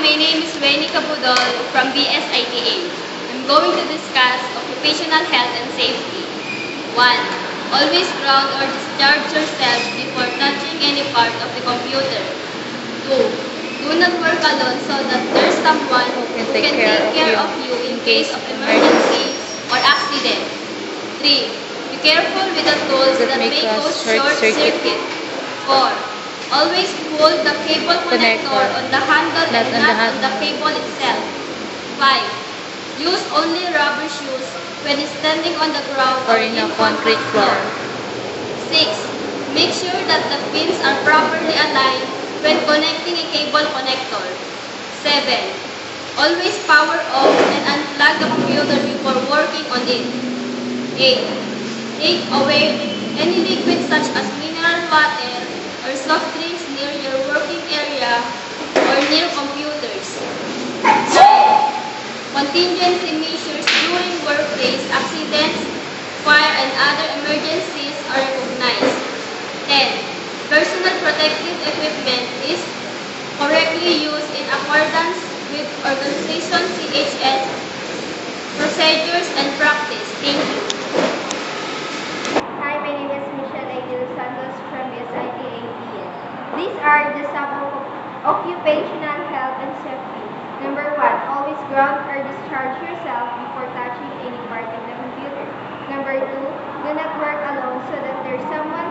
my name is Wenny Cabudol from BSITA. I'm going to discuss occupational health and safety. 1. Always ground or discharge yourself before touching any part of the computer. 2. Do not work alone so that there's someone who can take care of you in case of emergency or accident. 3. Be careful with the tools that may cause short circuit. 4. Always hold the cable connector on the handle and not on the cable itself. 5. Use only rubber shoes when standing on the ground or in a concrete floor. 6. Make sure that the pins are properly aligned when connecting a cable connector. 7. Always power off and unplug the computer before working on it. 8. Take away any liquid such as mineral water or soft drinks near your working area or near computers. 9. Contingency measures during workplace accidents, fire, and other emergencies are recognized. 10. Personal protective equipment is correctly used in accordance with Organization CHS procedures and practice. Thank you. Hi, my name is Michelle Aguil Santos from SITA. These are the some of occupational health and safety. Number 1, always ground or discharge yourself before touching any part of the computer. Number 2, do not work alone so that there's someone